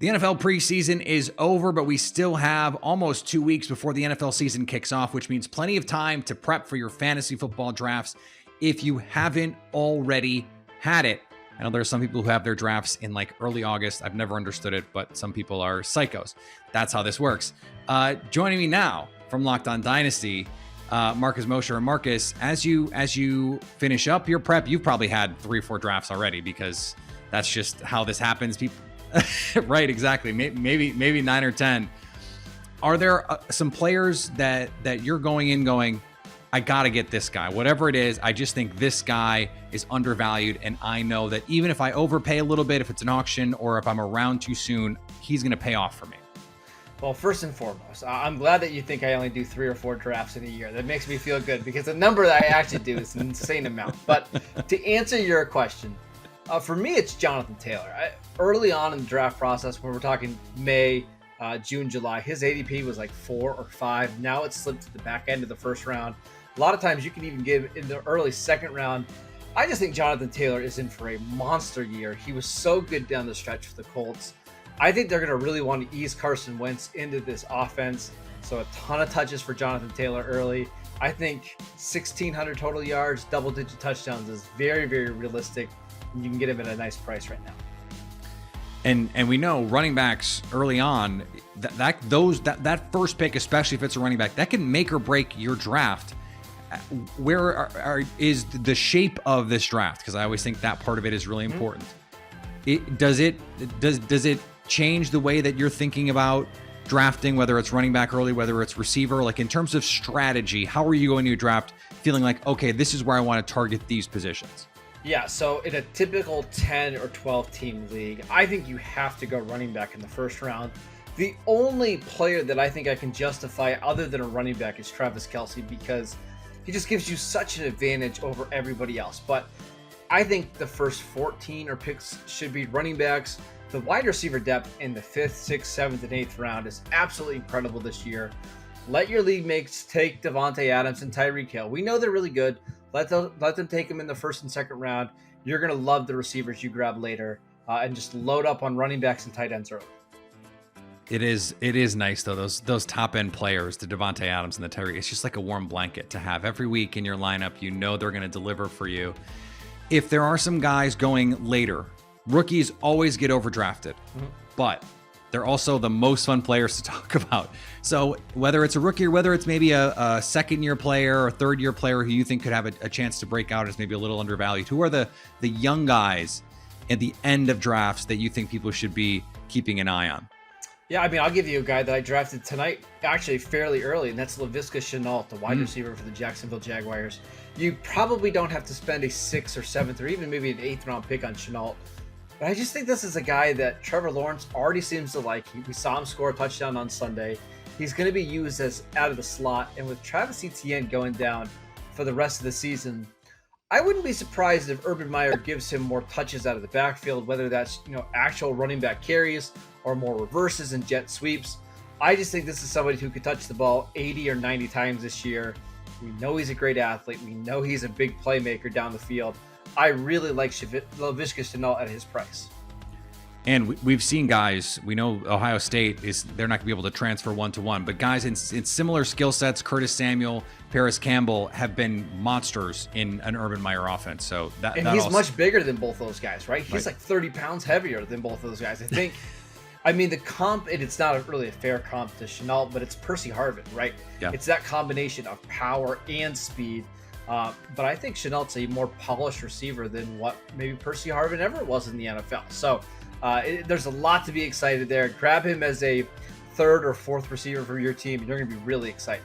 The NFL preseason is over, but we still have almost 2 weeks before the NFL season kicks off, which means plenty of time to prep for your fantasy football drafts if you haven't already had it. I know there are some people who have their drafts in like early August. I've never understood it, but some people are psychos. That's how this works. Joining me now from Locked On Dynasty, Marcus Mosher. And Marcus, as you finish up your prep, you've probably had 3 or 4 drafts already because that's just how this happens. People. Right, exactly. Maybe 9 or 10. Are there some players that you're going, I got to get this guy, whatever it is. I just think this guy is undervalued. And I know that even if I overpay a little bit, if it's an auction or if I'm around too soon, he's going to pay off for me. Well, first and foremost, I'm glad that you think I only do 3 or 4 drafts in a year. That makes me feel good because the number that I actually do is an insane amount. But to answer your question, for me, it's Jonathan Taylor. Early on in the draft process, when we're talking May, June, July, his ADP was like 4 or 5. Now it's slipped to the back end of the first round. A lot of times you can even give in the early second round. I just think Jonathan Taylor is in for a monster year. He was so good down the stretch for the Colts. I think they're going to really want to ease Carson Wentz into this offense. So a ton of touches for Jonathan Taylor early. I think 1,600 total yards, double-digit touchdowns is very, very realistic. You can get him at a nice price right now. And we know running backs early on, that first pick, especially if it's a running back, that can make or break your draft. Where is the shape of this draft? Because I always think that part of it is really important. Does it change the way that you're thinking about drafting, whether it's running back early, whether it's receiver? Like in terms of strategy, how are you going to draft feeling like, okay, this is where I want to target these positions? Yeah, so in a typical 10 or 12 team league, I think you have to go running back in the first round. The only player that I think I can justify other than a running back is Travis Kelce because he just gives you such an advantage over everybody else. But I think the first 14 or picks should be running backs. The wide receiver depth in the 5th, 6th, 7th, and 8th round is absolutely incredible this year. Let your league mates take Devontae Adams and Tyreek Hill. We know they're really good. Let them take them in the 1st and 2nd round. You're going to love the receivers you grab later and just load up on running backs and tight ends early. It is nice, though, those top-end players, the Devontae Adams and the Tyreek. It's just like a warm blanket to have every week in your lineup. You know they're going to deliver for you. If there are some guys going later, rookies always get overdrafted, but they're also the most fun players to talk about. So whether it's a rookie or whether it's maybe a second-year player or third-year player who you think could have a chance to break out as maybe a little undervalued, who are the young guys at the end of drafts that you think people should be keeping an eye on? Yeah, I mean, I'll give you a guy that I drafted tonight, actually fairly early, and that's Laviska Shenault, the wide receiver for the Jacksonville Jaguars. You probably don't have to spend a 6th or 7th or even maybe an 8th round pick on Shenault. But I just think this is a guy that Trevor Lawrence already seems to like. We saw him score a touchdown on Sunday. He's going to be used as out of the slot. And with Travis Etienne going down for the rest of the season, I wouldn't be surprised if Urban Meyer gives him more touches out of the backfield, whether that's actual running back carries or more reverses and jet sweeps. I just think this is somebody who could touch the ball 80 or 90 times this year. We know he's a great athlete. We know he's a big playmaker down the field. I really like Laviska Shenault at his price. And we've seen guys, we know Ohio State they're not going to be able to transfer one-to-one, but guys in similar skill sets, Curtis Samuel, Paris Campbell, have been monsters in an Urban Meyer offense. So he's much bigger than both those guys, right? He's like 30 pounds heavier than both those guys. I think, I mean, the comp, it's not really a fair comp to Shenault, but it's Percy Harvin, right? Yeah. It's that combination of power and speed. But I think Shenault's a more polished receiver than what maybe Percy Harvin ever was in the NFL. So there's a lot to be excited there. Grab him as a 3rd or 4th receiver for your team, and you're going to be really excited.